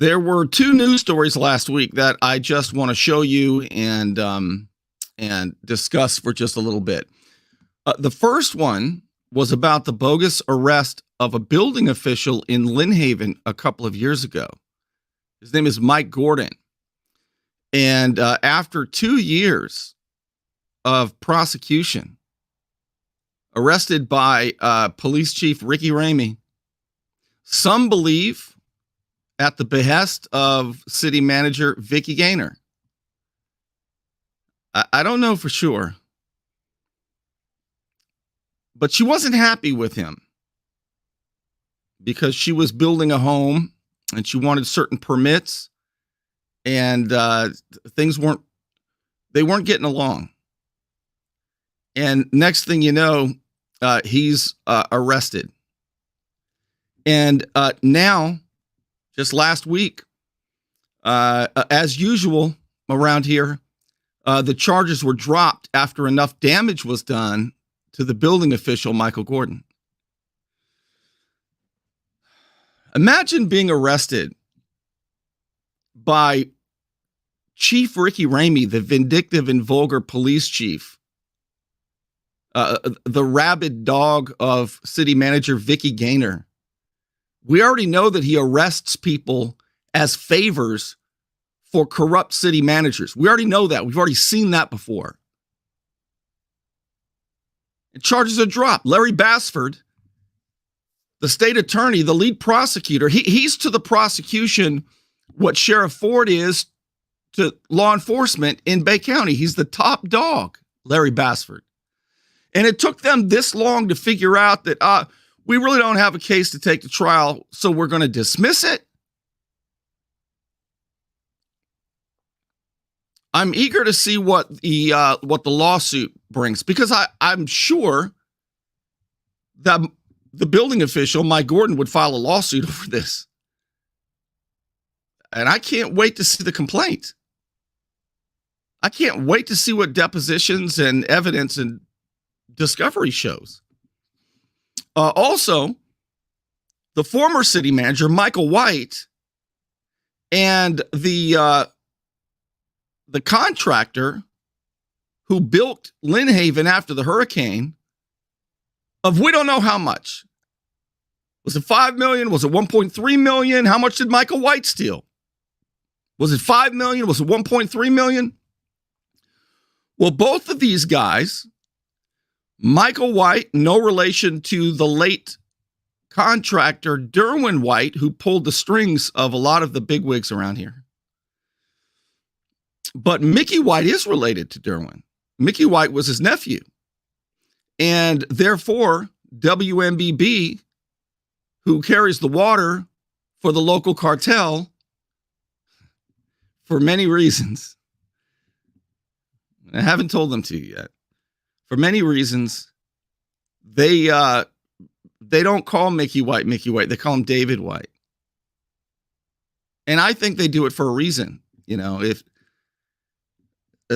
There were two news stories last week that I just want to show you and discuss for just a little bit. The first one was about the bogus arrest of a building official in Lynn Haven a couple of years ago. His name is Mike Gordon. And after 2 years of prosecution, arrested by Police Chief Ricky Ramey, some believe at the behest of City Manager Vicky Gaynor. I don't know for sure, but she wasn't happy with him because she was building a home and she wanted certain permits, and things weren't getting along. And next thing you know, he's arrested. And now, just last week, as usual around here, the charges were dropped after enough damage was done to the building official, Michael Gordon. Imagine being arrested by Chief Ricky Ramey, the vindictive and vulgar police chief, the rabid dog of City Manager Vicky Gaynor. We already know that he arrests people as favors for corrupt city managers. We already know that. We've already seen that before. And charges are dropped. Larry Bassford, the state attorney, the lead prosecutor, he's to the prosecution what Sheriff Ford is to law enforcement in Bay County. He's the top dog, Larry Bassford. And it took them this long to figure out that we really don't have a case to take to trial, so we're going to dismiss it. I'm eager to see what the lawsuit brings, because I'm sure that the building official, Mike Gordon, would file a lawsuit over this. And I can't wait to see the complaint. I can't wait to see what depositions and evidence and discovery shows. Also, the former city manager, Michael White, and the contractor who built Lynn Haven after the hurricane, of we don't know how much. Was it $5 million? Was it $1.3 million? How much did Michael White steal? Was it $5 million? Was it $1.3 million? Well, both of these guys, Michael White, no relation to the late contractor Derwin White, who pulled the strings of a lot of the bigwigs around here. But Mickey White is related to Derwin. Mickey White was his nephew. And therefore, WMBB, who carries the water for the local cartel, for many reasons, I haven't told them to yet, for many reasons, they don't call Mickey White, they call him David White. And I think they do it for a reason. You know, if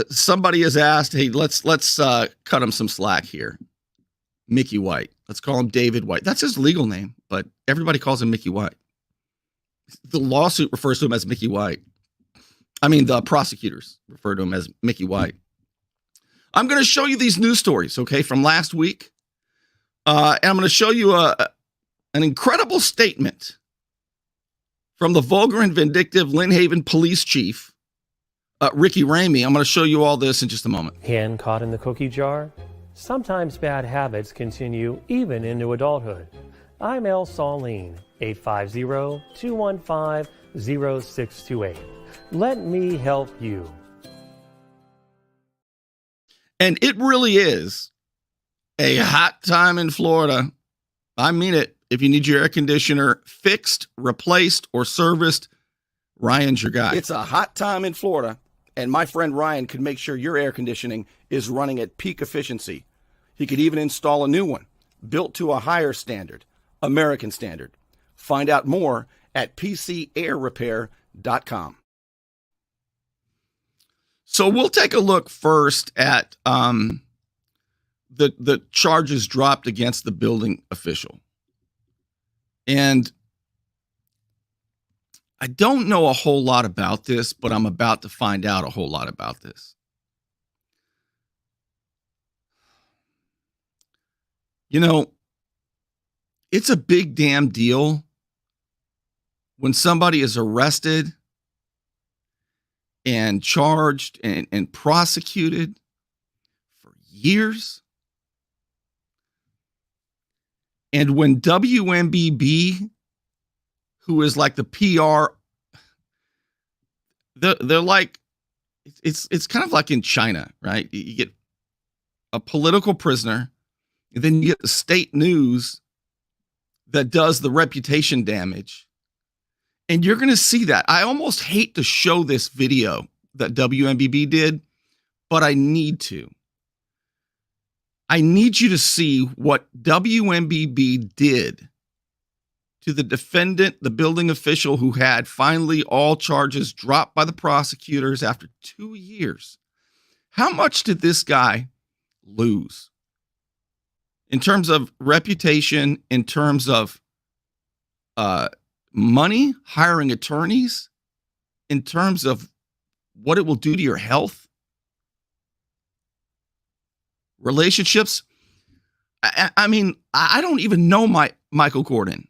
somebody is asked, hey, let's cut him some slack here. Mickey White. Let's call him David White. That's his legal name, but everybody calls him Mickey White. The lawsuit refers to him as Mickey White. I mean, the prosecutors refer to him as Mickey White. I'm going to show you these news stories, okay, from last week. And I'm going to show you an incredible statement from the vulgar and vindictive Lynn Haven police chief, Ricky Ramey. I'm going to show you all this in just a moment. Hand caught in the cookie jar? Sometimes bad habits continue even into adulthood. I'm El Saline, 850-215-0628. Let me help you. And it really is a hot time in Florida. I mean it. If you need your air conditioner fixed, replaced, or serviced, Ryan's your guy. It's a hot time in Florida, and my friend Ryan can make sure your air conditioning is running at peak efficiency. He could even install a new one, built to a higher standard, American standard. Find out more at pcairrepair.com. So we'll take a look first at the charges dropped against the building official. And I don't know a whole lot about this, but I'm about to find out a whole lot about this. You know, it's a big damn deal when somebody is arrested and charged and prosecuted for years. And when WMBB, who is like the PR, they're like, it's kind of like in China, right? You get a political prisoner, and then you get the state news that does the reputation damage. And you're going to see that. I almost hate to show this video that WMBB did, but I need to. I need you to see what WMBB did to the defendant, the building official who had finally all charges dropped by the prosecutors after 2 years. How much did this guy lose? In terms of reputation, in terms of money, hiring attorneys, in terms of what it will do to your health, relationships. I mean, I don't even know Michael Gordon.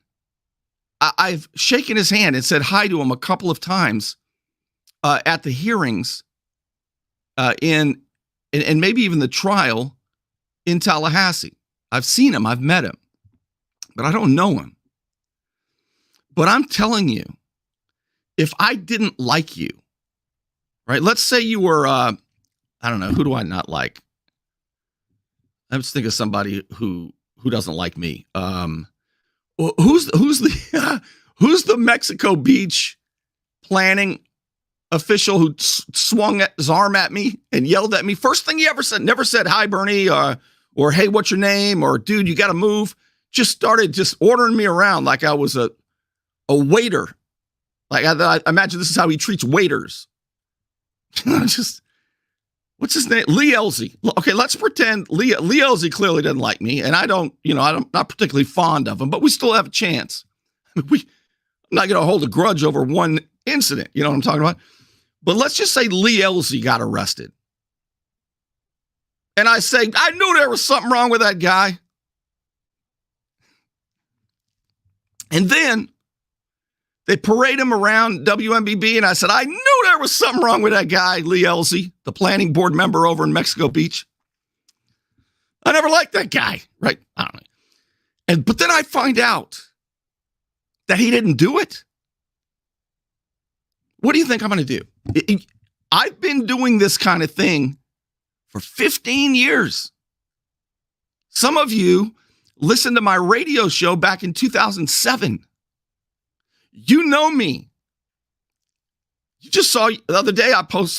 I've shaken his hand and said hi to him a couple of times at the hearings and maybe even the trial in Tallahassee. I've seen him, I've met him, but I don't know him. But I'm telling you, if I didn't like you, right? Let's say you were, I don't know, who do I not like? I was thinking of somebody who doesn't like me. Who's the Mexico Beach planning official who swung his arm at me and yelled at me? First thing he ever said, never said hi, Bernie, or hey, what's your name, or dude, you got to move. Just started just ordering me around like I was a waiter. Like I imagine this is how he treats waiters. Just, what's his name? Lee Elzy. Okay, let's pretend Lee Elzy clearly doesn't like me, and I'm not particularly fond of him, but we still have a chance. I'm not going to hold a grudge over one incident. You know what I'm talking about? But let's just say Lee Elzy got arrested. And I say, I knew there was something wrong with that guy. And then they parade him around WMBB, and I said, I knew there was something wrong with that guy, Lee Elzy, the planning board member over in Mexico Beach. I never liked that guy, right? I don't know. But then I find out that he didn't do it. What do you think I'm going to do? I've been doing this kind of thing for 15 years. Some of you listened to my radio show back in 2007. You know me. You just saw the other day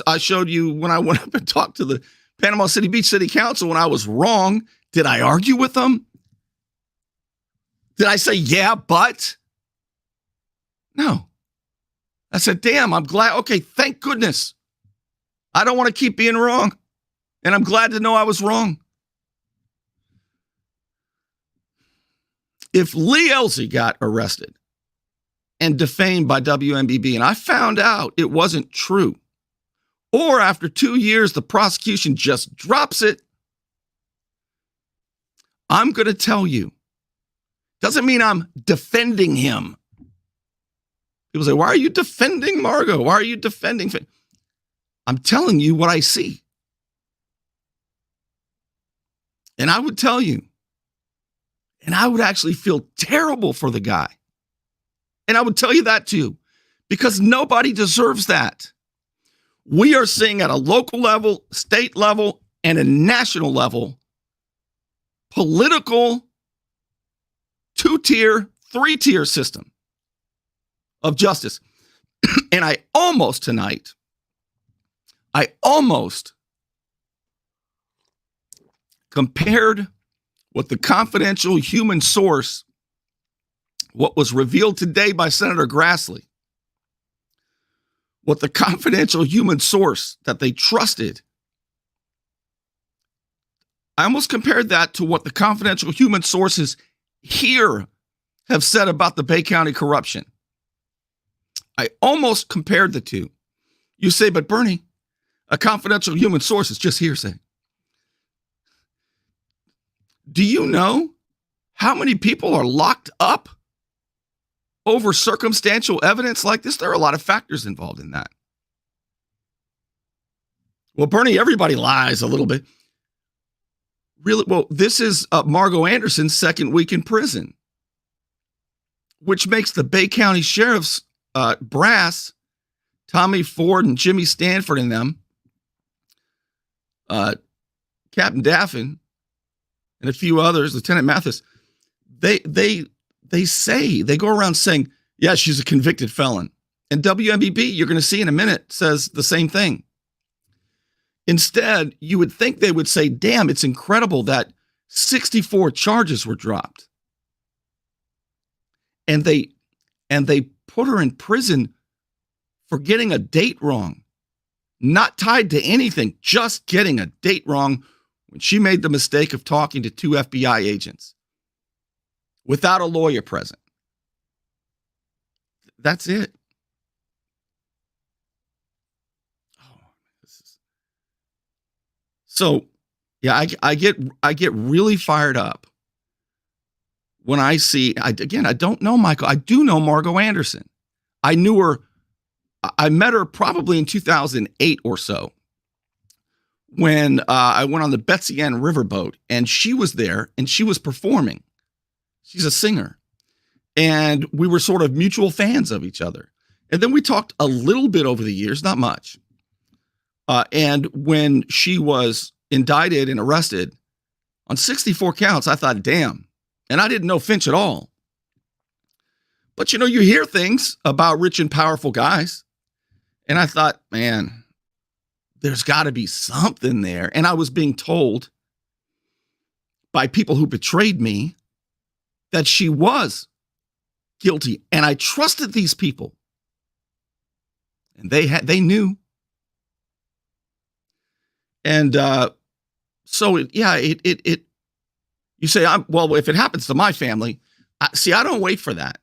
I showed you when I went up and talked to the Panama City Beach City Council when I was wrong. Did I argue with them? Did I say, yeah, but? No. I said, damn, I'm glad. Okay, thank goodness. I don't want to keep being wrong. And I'm glad to know I was wrong. If Lee Elzy got arrested and defamed by WMBB, and I found out it wasn't true, or after 2 years, the prosecution just drops it, I'm going to tell you, doesn't mean I'm defending him. People say, why are you defending Margot? Why are you defending? I'm telling you what I see. And I would tell you, and I would actually feel terrible for the guy. And I would tell you that too, because nobody deserves that. We are seeing at a local level, state level, and a national level, political 2-tier, 3-tier system of justice. And I almost compared what the confidential human source, what was revealed today by Senator Grassley, what the confidential human source that they trusted, I almost compared that to what the confidential human sources here have said about the Bay County corruption. I almost compared the two. You say, but Bernie, a confidential human source is just hearsay. Do you know how many people are locked up over circumstantial evidence like this? There are a lot of factors involved in that. Well, Bernie, everybody lies a little bit. Really? Well, this is Margot Anderson's second week in prison, which makes the Bay County Sheriff's brass, Tommy Ford and Jimmy Stanford and them, Captain Daffin, and a few others, Lieutenant Mathis, they go around saying, yeah, she's a convicted felon. And WMBB, you're going to see in a minute, says the same thing. Instead, you would think they would say, damn, it's incredible that 64 charges were dropped. And they put her in prison for getting a date wrong, not tied to anything, just getting a date wrong when she made the mistake of talking to 2 FBI agents without a lawyer present. That's it. So, yeah, I get really fired up when I see, I don't know Michael. I do know Margot Anderson. I knew her. I met her probably in 2008 or so when I went on the Betsy Ann riverboat, and she was there and she was performing. She's a singer, and we were sort of mutual fans of each other. And then we talked a little bit over the years, not much. And when she was indicted and arrested on 64 counts, I thought, damn. And I didn't know Finch at all. But, you know, you hear things about rich and powerful guys. And I thought, man, there's got to be something there. And I was being told by people who betrayed me that she was guilty. And I trusted these people. And they knew. And so, you say, well, if it happens to my family, I don't wait for that.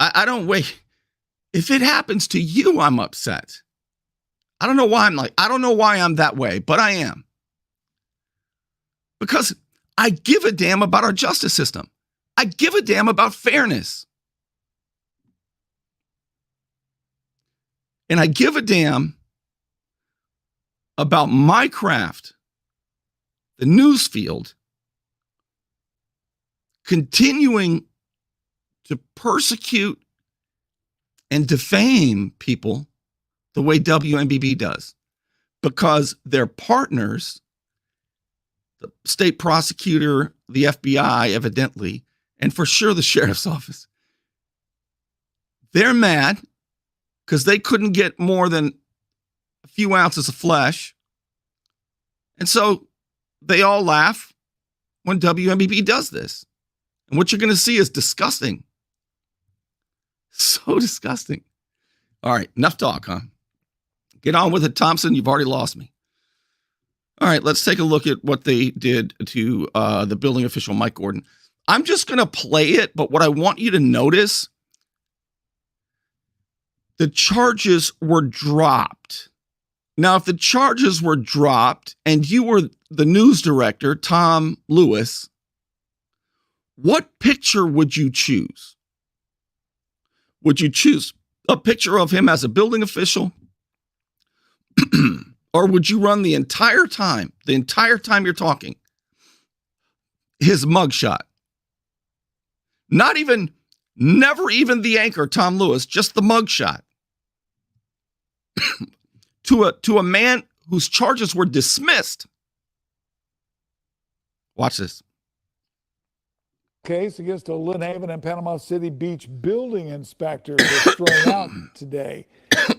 I don't wait. If it happens to you, I'm upset. I don't know why I'm that way, but I am. Because I give a damn about our justice system. I give a damn about fairness. And I give a damn about my craft, the news field, continuing to persecute and defame people the way WMBB does, because their partners, the state prosecutor, the FBI, evidently, and for sure the sheriff's office, they're mad because they couldn't get more than a few ounces of flesh. And so they all laugh when WMBB does this. And what you're going to see is disgusting. So disgusting. All right, enough talk, huh? Get on with it, Thompson. You've already lost me. All right, let's take a look at what they did to the building official, Mike Gordon. I'm just going to play it, but what I want you to notice, the charges were dropped. Now, if the charges were dropped and you were the news director, Tom Lewis, what picture would you choose? Would you choose a picture of him as a building official? Or would you run the entire time you're talking, his mugshot? Never even the anchor, Tom Lewis, just the mugshot. to a man whose charges were dismissed. Watch this. Case against a Lynn Haven and Panama City Beach building inspector was thrown out today.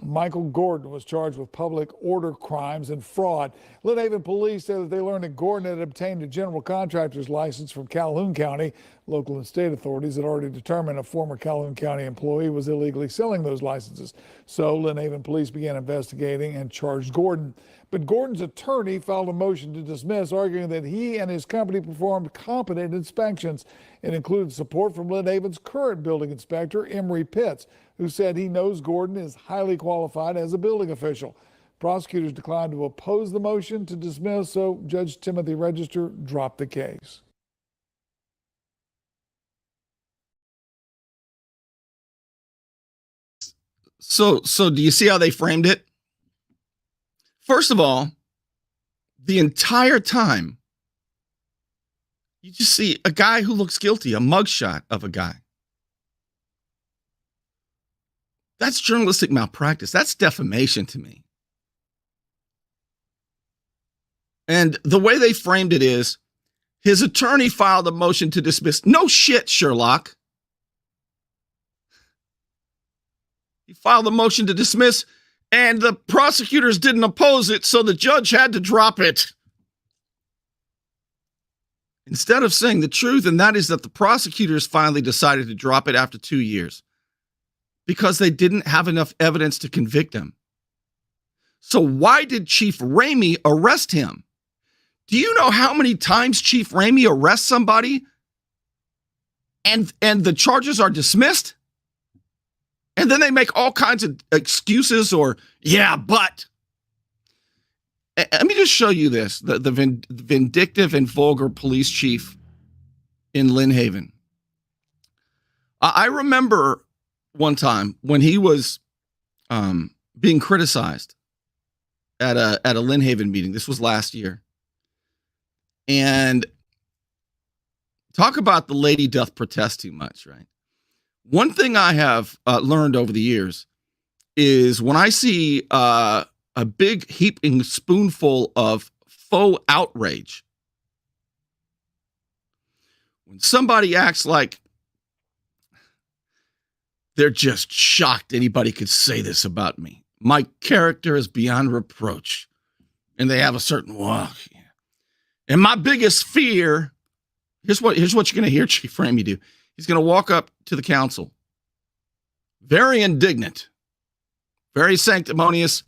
Michael Gordon was charged with public order crimes and fraud. Lynn Haven police said that they learned that Gordon had obtained a general contractor's license from Calhoun County. Local and state authorities had already determined a former Calhoun County employee was illegally selling those licenses. So Lynn Haven police began investigating and charged Gordon. But Gordon's attorney filed a motion to dismiss, arguing that he and his company performed competent inspections. It included support from Lynn Haven's current building inspector, Emery Pitts. who said he knows Gordon is highly qualified as a building official. Prosecutors declined to oppose the motion to dismiss, so Judge Timothy Register dropped the case. So do you see how they framed it? First of all, the entire time, you just see a guy who looks guilty, a mugshot of a guy. That's journalistic malpractice. That's defamation to me. And the way they framed it is, his attorney filed a motion to dismiss. No shit, Sherlock. He filed a motion to dismiss, and the prosecutors didn't oppose it, so the judge had to drop it. Instead of saying the truth, and that is that the prosecutors finally decided to drop it after 2 years because they didn't have enough evidence to convict him. So why did Chief Ramey arrest him? Do you know how many times Chief Ramey arrests somebody and the charges are dismissed? And then they make all kinds of excuses or, yeah, but. Let me just show you this, the vindictive and vulgar police chief in Lynn Haven. I remember one time when he was being criticized at a Lynn Haven meeting. This was last year. And talk about the lady doth protest too much, right? One thing I have learned over the years is when I see a big heaping spoonful of faux outrage, when somebody acts like they're just shocked anybody could say this about me. My character is beyond reproach. And they have a certain walk. And my biggest fear, here's what you're going to hear Chief Ramey do. He's going to walk up to the council, very indignant, very sanctimonious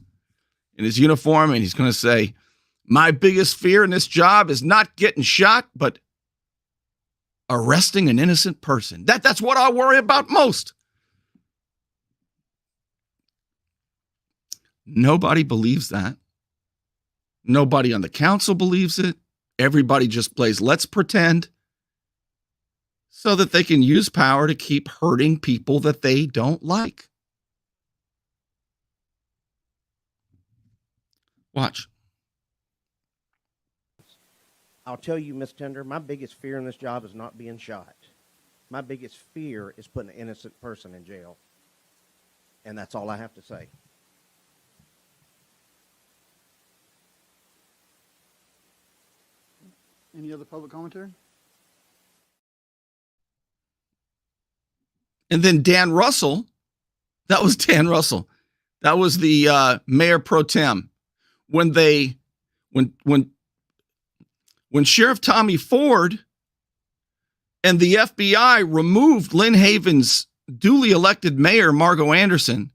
in his uniform, and he's going to say, my biggest fear in this job is not getting shot, but arresting an innocent person. That's what I worry about most. Nobody believes that. Nobody on the council believes it. Everybody just plays let's pretend so that they can use power to keep hurting people that they don't like. Watch. I'll tell you, Miss Tender, my biggest fear in this job is not being shot. My biggest fear is putting an innocent person in jail. And that's all I have to say. Any other public commentary? And then Dan Russell, that was Dan Russell. That was the mayor pro tem. When Sheriff Tommy Ford and the FBI removed Lynn Haven's duly elected mayor, Margo Anderson,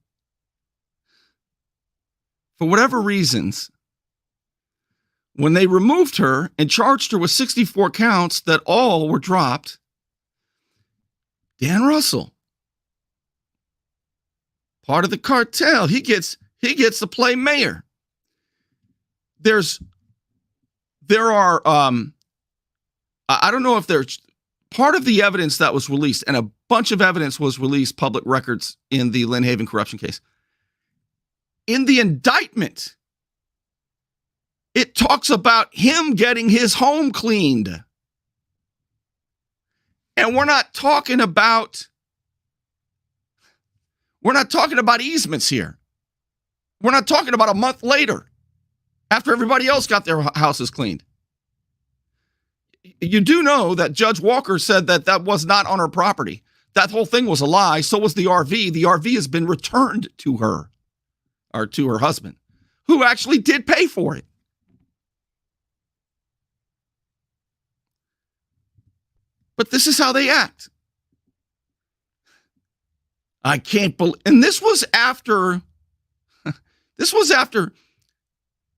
for whatever reasons, when they removed her and charged her with 64 counts that all were dropped, Dan Russell, part of the cartel, he gets to play mayor. There are I don't know if there's part of the evidence that was released, and a bunch of evidence was released, public records in the Lynn Haven corruption case. In the indictment, it talks about him getting his home cleaned. And we're not talking about easements here. We're not talking about a month later, after everybody else got their houses cleaned. You do know that Judge Walker said that was not on her property. That whole thing was a lie. So was the RV. The RV has been returned to her, or to her husband, who actually did pay for it. But this is how they act. I can't believe, and this was after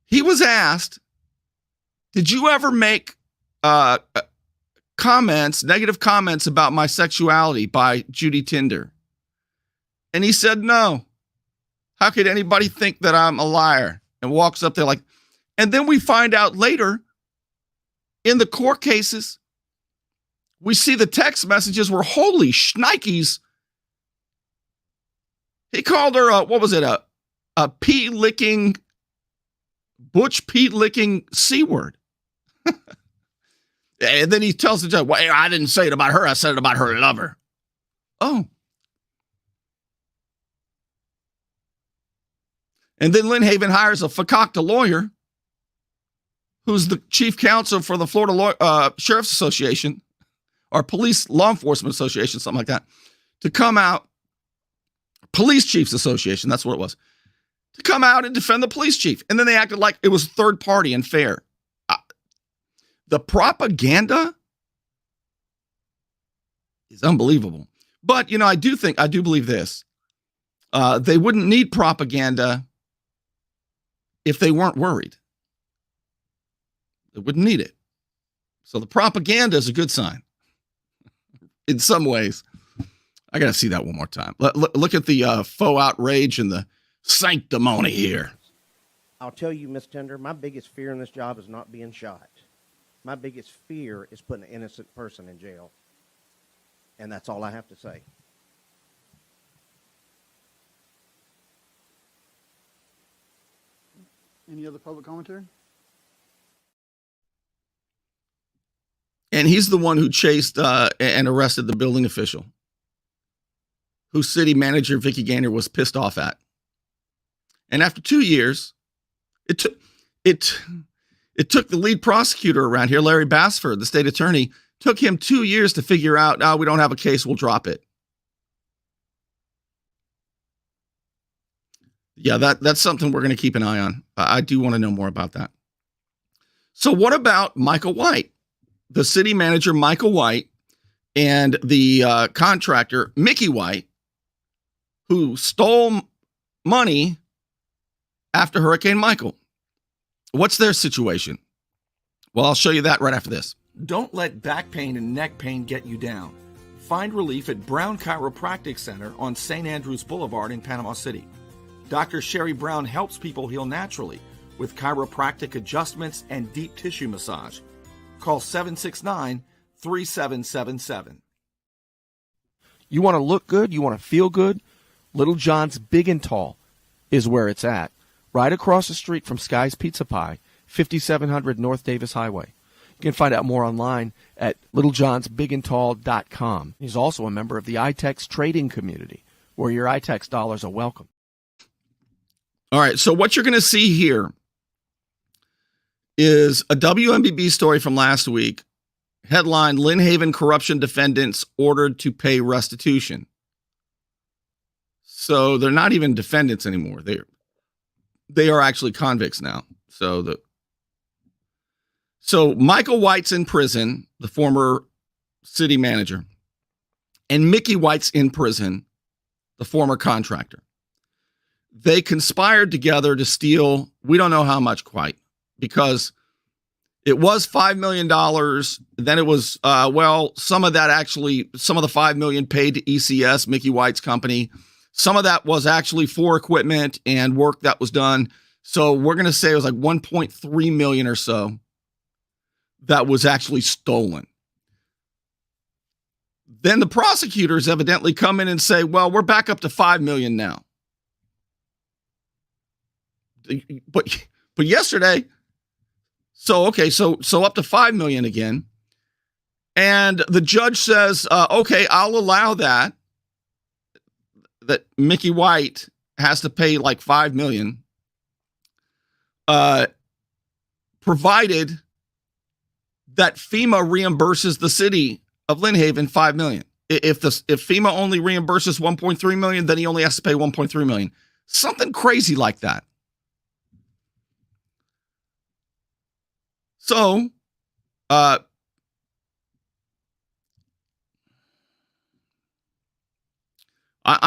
he was asked, did you ever make negative comments about my sexuality by Judy Tinder? And he said, no. How could anybody think that I'm a liar? And walks up there like, and then we find out later in the court cases, we see the text messages were holy shnikes. He called her, what was it? A pee licking, butch pee licking C word. And then he tells the judge, well, I didn't say it about her. I said it about her lover. Oh. And then Lynn Haven hires a fakakta lawyer who's the chief counsel for the Florida Sheriff's Association or Police Law Enforcement Association, something like that, to come out, Police Chiefs Association, that's what it was, to come out and defend the police chief. And then they acted like it was third party and fair. The propaganda is unbelievable. But, you know, I do believe this. They wouldn't need propaganda if they weren't worried. They wouldn't need it. So the propaganda is a good sign in some ways. I got to see that one more time. Look at the faux outrage and the sanctimony here. I'll tell you, Miss Tender, my biggest fear in this job is not being shot. My biggest fear is putting an innocent person in jail. And that's all I have to say. Any other public commentary? And he's the one who chased and arrested the building official, whose city manager, Vicky Gaynor, was pissed off at. And after 2 years, it took the lead prosecutor around here, Larry Bassford, the state attorney, took him 2 years to figure out, oh, we don't have a case, we'll drop it. Yeah, that's something we're going to keep an eye on. I do want to know more about that. So what about Michael White? The city manager, Michael White, and the contractor, Mickey White, who stole money after Hurricane Michael. What's their situation? Well, I'll show you that right after this. Don't let back pain and neck pain get you down. Find relief at Brown Chiropractic Center on St. Andrews Boulevard in Panama City. Dr. Sherry Brown helps people heal naturally with chiropractic adjustments and deep tissue massage. Call 769-3777. You want to look good? You want to feel good? Little John's Big and Tall is where it's at. Right across the street from Sky's Pizza Pie, 5700 North Davis Highway. You can find out more online at littlejohnsbigandtall.com. He's also a member of the iTex trading community, where your iTex dollars are welcome. All right, so what you're going to see here is a WMBB story from last week. Headline, Lynn Haven corruption defendants ordered to pay restitution. So they're not even defendants anymore. They are actually convicts now. So Michael White's in prison, the former city manager, and Mickey White's in prison, the former contractor. They conspired together to steal, we don't know how much quite, because it was $5 million. Then it was, some of the $5 million paid to ECS, Mickey White's company. Some of that was actually for equipment and work that was done. So we're going to say it was like 1.3 million or so that was actually stolen. Then the prosecutors evidently come in and say, well, we're back up to 5 million now. But yesterday, so up to 5 million again. And the judge says, okay, I'll allow that Mickey White has to pay like 5 million, provided that FEMA reimburses the city of Lynn Haven 5 million. If FEMA only reimburses 1.3 million, then he only has to pay 1.3 million. Something crazy like that. So, I'm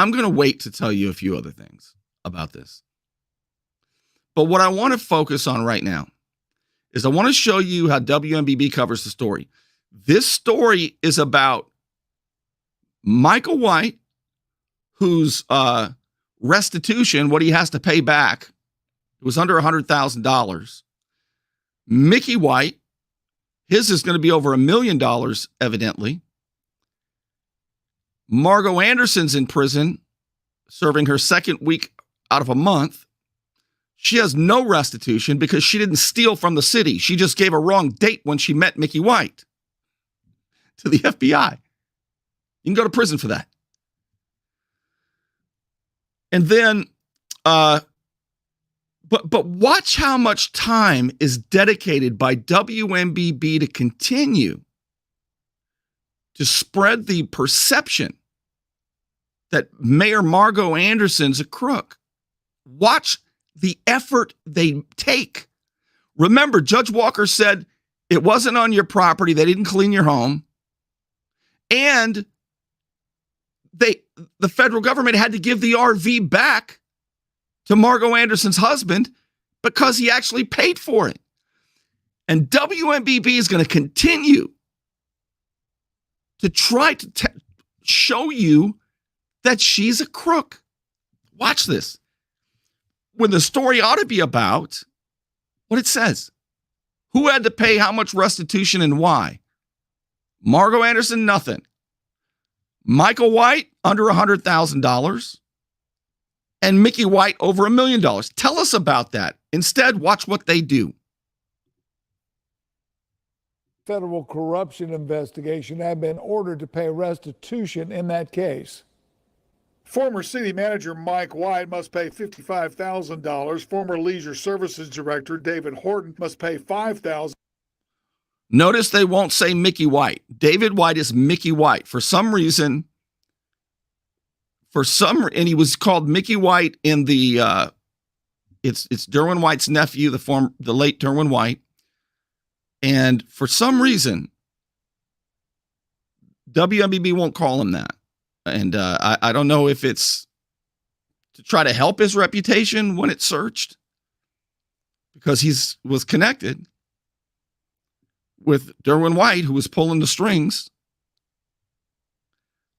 going to wait to tell you a few other things about this. But what I want to focus on right now is I want to show you how WMBB covers the story. This story is about Michael White, whose restitution, what he has to pay back, it was under $100,000. Mickey White, his is going to be over $1 million, evidently. Margot Anderson's in prison, serving her second week out of a month. She has no restitution because she didn't steal from the city. She just gave a wrong date when she met Mickey White to the FBI. You can go to prison for that. And then, but watch how much time is dedicated by WMBB to continue to spread the perception that Mayor Margot Anderson's a crook. Watch the effort they take. Remember, Judge Walker said it wasn't on your property. They didn't clean your home. And the federal government had to give the RV back to Margot Anderson's husband because he actually paid for it. And WMBB is going to continue to try to show you that she's a crook. Watch this. When the story ought to be about what it says. Who had to pay how much restitution and why? Margot Anderson, nothing. Michael White, under $100,000. And Mickey White, over $1 million. Tell us about that. Instead, watch what they do. Federal corruption investigation have been ordered to pay restitution in that case. Former city manager Mike White must pay $55,000. Former leisure services director David Horton must pay $5,000. Notice they won't say Mickey White. David White is Mickey White. For some reason, and he was called Mickey White in the, it's Derwin White's nephew, the late Derwin White. And for some reason, WMBB won't call him that. And I don't know if it's to try to help his reputation when it's searched, because was connected with Derwin White, who was pulling the strings.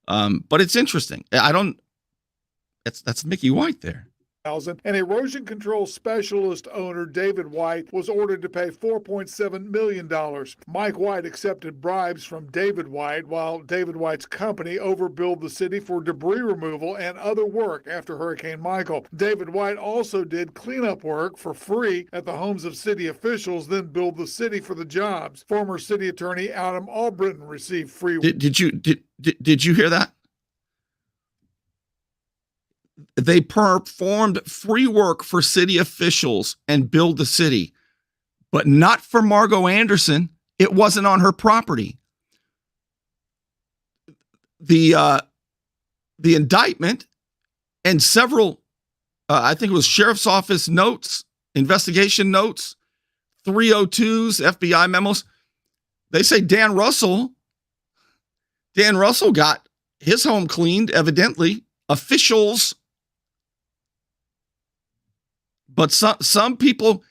But it's interesting. That's Mickey White there. And erosion control specialist owner David White was ordered to pay $4.7 million. Mike White accepted bribes from David White, while David White's company overbilled the city for debris removal and other work after Hurricane Michael. David White also did cleanup work for free at the homes of city officials, then billed the city for the jobs. Former city attorney Adam Albritton received free. Did you hear that? They performed free work for city officials and billed the city, but not for Margot Anderson. It wasn't on her property. The indictment and several, I think it was sheriff's office notes, investigation notes, 302s, FBI memos. They say Dan Russell got his home cleaned, evidently, officials. But some people,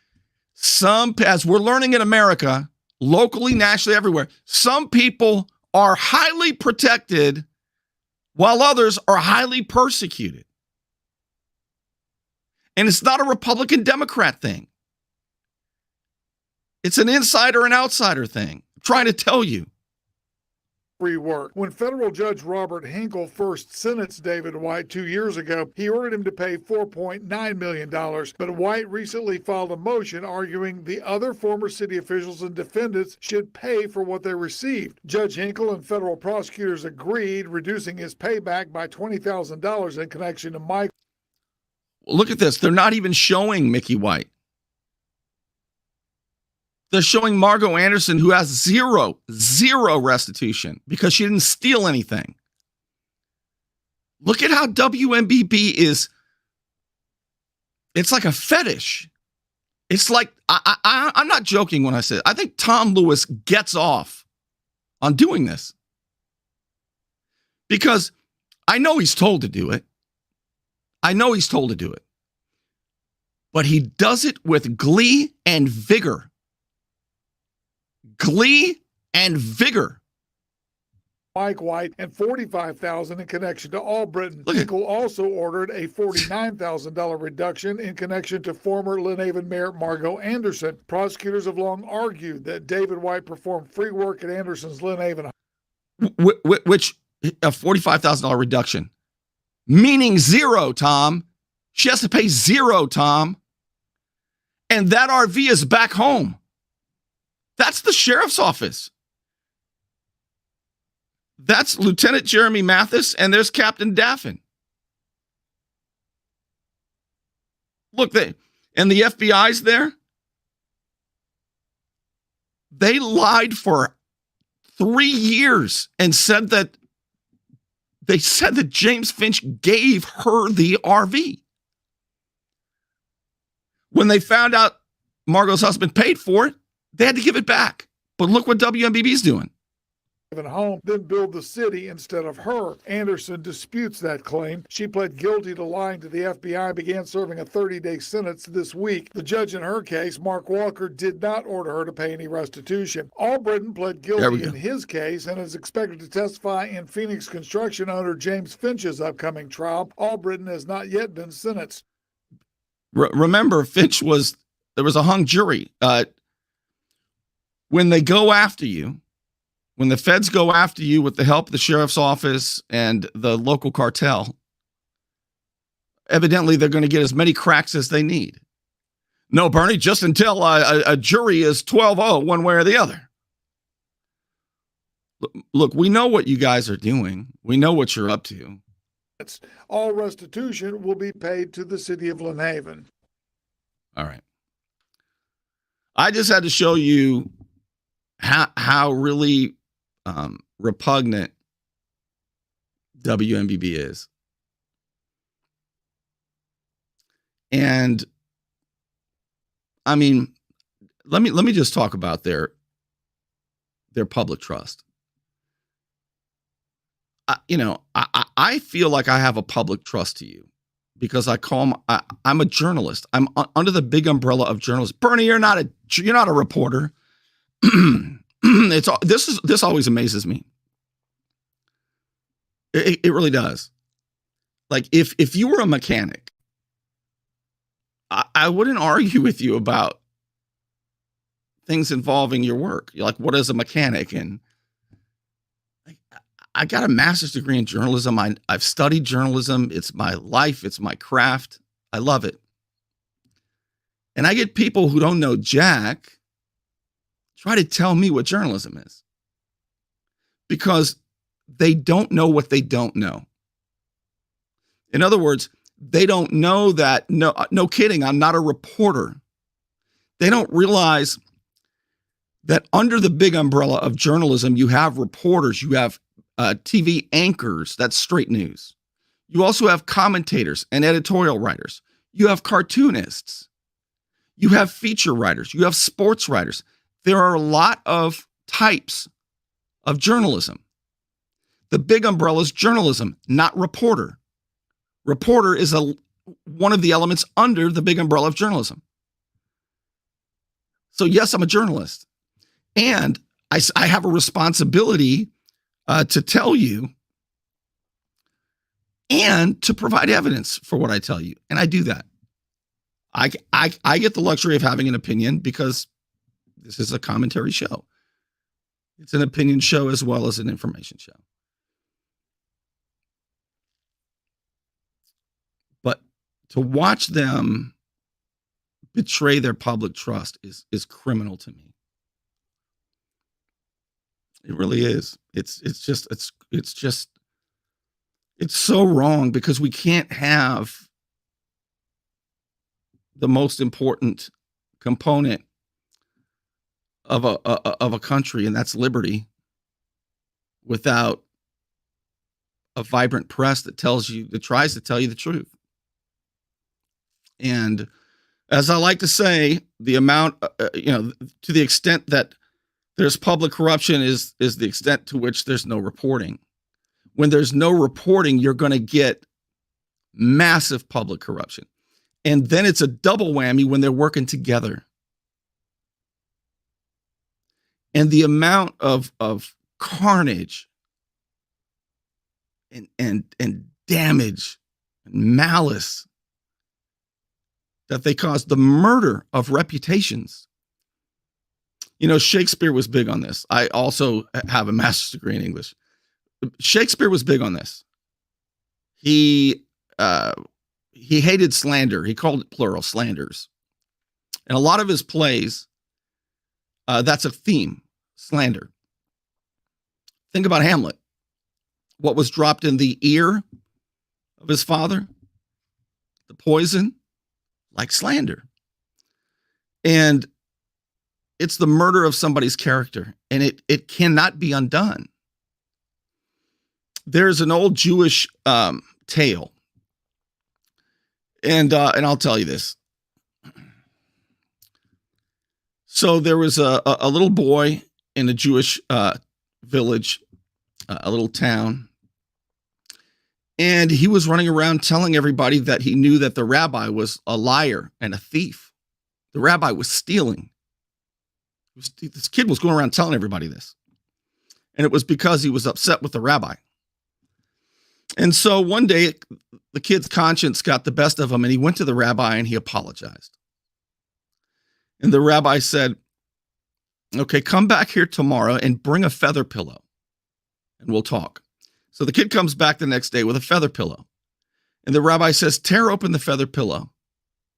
as we're learning in America, locally, nationally, everywhere, some people are highly protected while others are highly persecuted. And it's not a Republican Democrat thing. It's an insider and outsider thing. I'm trying to tell you. Free work. When federal judge Robert Hinkle first sentenced David White 2 years ago, he ordered him to pay $4.9 million. But White recently filed a motion arguing the other former city officials and defendants should pay for what they received. Judge Hinkle and federal prosecutors agreed, reducing his payback by $20,000 in connection to Mike. Look at this. They're not even showing Mickey White. They're showing Margot Anderson, who has zero restitution because she didn't steal anything. Look at how WMBB is. It's like a fetish. It's like, I'm not joking when I say it. I think Tom Lewis gets off on doing this because I know he's told to do it. But he does it with glee and vigor. Mike White, and $45,000 in connection to Albritton. Look at- Hinkle also ordered a $49,000 reduction in connection to former Lynn Haven Mayor Margot Anderson. Prosecutors have long argued that David White performed free work at Anderson's Lynn Haven. Which a $45,000 reduction, meaning zero, Tom. She has to pay zero, Tom. And that RV is back home. That's the sheriff's office. That's Lieutenant Jeremy Mathis, and there's Captain Daffin. Look, and the FBI's there. They lied for 3 years and said that James Finch gave her the RV. When they found out Margot's husband paid for it, they had to give it back. But look what WMBB's doing. Home, then build the city instead of her. Anderson disputes that claim. She pled guilty to lying to the FBI, began serving a 30-day sentence this week. The judge in her case, Mark Walker, did not order her to pay any restitution. Albritton pled guilty in his case and is expected to testify in Phoenix construction under James Finch's upcoming trial. Albritton has not yet been sentenced. Remember, there was a hung jury. When they go after you, when the feds go after you with the help of the sheriff's office and the local cartel, evidently they're going to get as many cracks as they need. No, Bernie, just until a jury is 12-0 one way or the other. Look, we know what you guys are doing. We know what you're up to. All restitution will be paid to the city of Lynn Haven. All right. I just had to show you how really repugnant WMBB is. And I mean, let me just talk about their public trust. I feel like I have a public trust to you because I'm a journalist. I'm under the big umbrella of journalists. Bernie, you're not a reporter. This always amazes me. It really does. Like if you were a mechanic, I wouldn't argue with you about things involving your work. You're like, what is a mechanic? And I got a master's degree in journalism. I've studied journalism. It's my life. It's my craft. I love it. And I get people who don't know jack try to tell me what journalism is because they don't know what they don't know. In other words, they don't know that, no kidding, I'm not a reporter. They don't realize that under the big umbrella of journalism, you have reporters, you have TV anchors, that's straight news. You also have commentators and editorial writers. You have cartoonists. You have feature writers. You have sports writers. There are a lot of types of journalism. The big umbrella is journalism, not reporter. Reporter is one of the elements under the big umbrella of journalism. So yes, I'm a journalist. And I have a responsibility to tell you and to provide evidence for what I tell you. And I do that. I get the luxury of having an opinion because this is a commentary show. It's an opinion show as well as an information show. But to watch them betray their public trust is criminal to me. It really is. It's so wrong because we can't have the most important component of a country, and that's liberty, without a vibrant press that tries to tell you the truth. And as I like to say, the amount, to the extent that there's public corruption is the extent to which there's no reporting. When there's no reporting, you're going to get massive public corruption. And then it's a double whammy when they're working together. And the amount of carnage and damage and malice, that they caused the murder of reputations. You know, Shakespeare was big on this. I also have a master's degree in English. Shakespeare was big on this. He hated slander. He called it plural, slanders. And a lot of his plays, that's a theme, slander. Think about Hamlet. What was dropped in the ear of his father? The poison, like slander. And it's the murder of somebody's character, and it cannot be undone. There's an old Jewish tale, and I'll tell you this. So there was a little boy in a Jewish village, a little town, and he was running around telling everybody that he knew that the rabbi was a liar and a thief. The rabbi was stealing. This kid was going around telling everybody this. And it was because he was upset with the rabbi. And so one day, the kid's conscience got the best of him, and he went to the rabbi and he apologized. And the rabbi said, okay, come back here tomorrow and bring a feather pillow and we'll talk. So the kid comes back the next day with a feather pillow. And the rabbi says, tear open the feather pillow.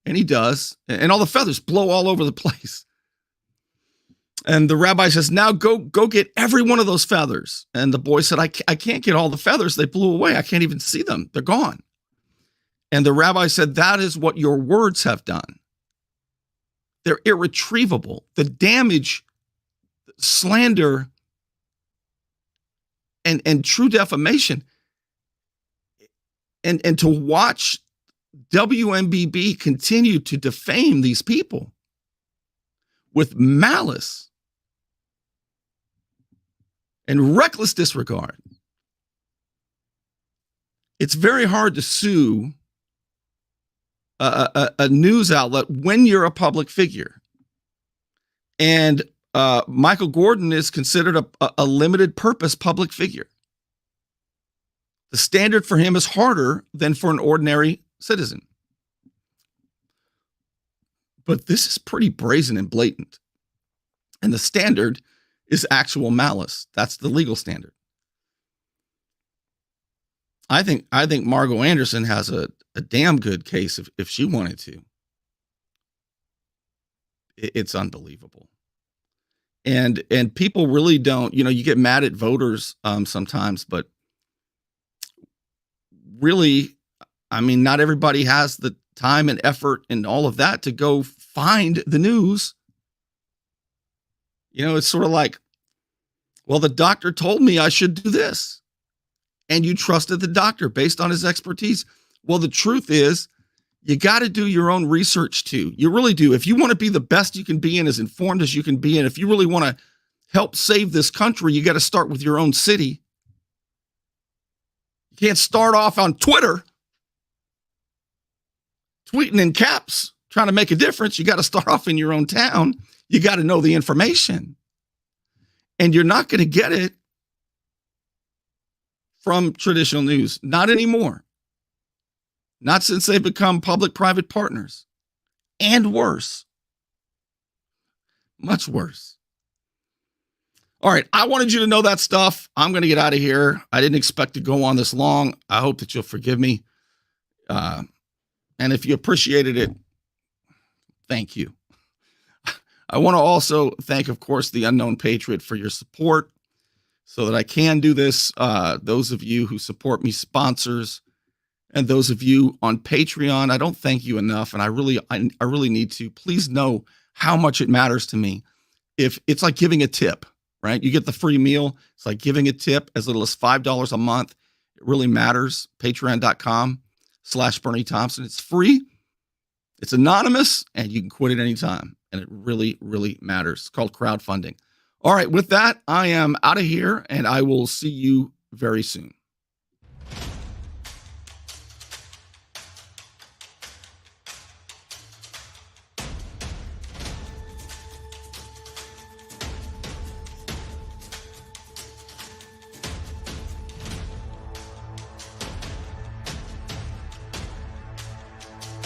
And he does. And all the feathers blow all over the place. And the rabbi says, now go get every one of those feathers. And the boy said, I can't get all the feathers. They blew away. I can't even see them. They're gone. And the rabbi said, that is what your words have done. They're irretrievable. The damage, slander, and true defamation. And to watch WMBB continue to defame these people with malice and reckless disregard. It's very hard to sue a news outlet when you're a public figure. And Michael Gordon is considered a limited purpose public figure. The standard for him is harder than for an ordinary citizen. But this is pretty brazen and blatant. And the standard is actual malice. That's the legal standard. I think Margot Anderson has a damn good case if she wanted to. It's unbelievable. And people really don't, you get mad at voters sometimes, but really, I mean, not everybody has the time and effort and all of that to go find the news. It's sort of like, well, the doctor told me I should do this. And you trusted the doctor based on his expertise. Well, the truth is, you got to do your own research too. You really do. If you want to be the best you can be and as informed as you can be, and if you really want to help save this country, you got to start with your own city. You can't start off on Twitter tweeting in caps, trying to make a difference. You got to start off in your own town. You got to know the information. And you're not going to get it from traditional news. Not anymore. Not since they've become public-private partners. And worse. Much worse. All right, I wanted you to know that stuff. I'm going to get out of here. I didn't expect to go on this long. I hope that you'll forgive me. And if you appreciated it, thank you. I want to also thank, of course, the Unknown Patriot for your support so that I can do this. Those of you who support me, sponsors, and those of you on Patreon, I don't thank you enough, and I really need to. Please know how much it matters to me. If it's like giving a tip, right? You get the free meal. It's like giving a tip as little as $5 a month. It really matters. Patreon.com/Bernie Thompson. It's free. It's anonymous, and you can quit at any time. And it really, really matters. It's called crowdfunding. All right, with that, I am out of here, and I will see you very soon.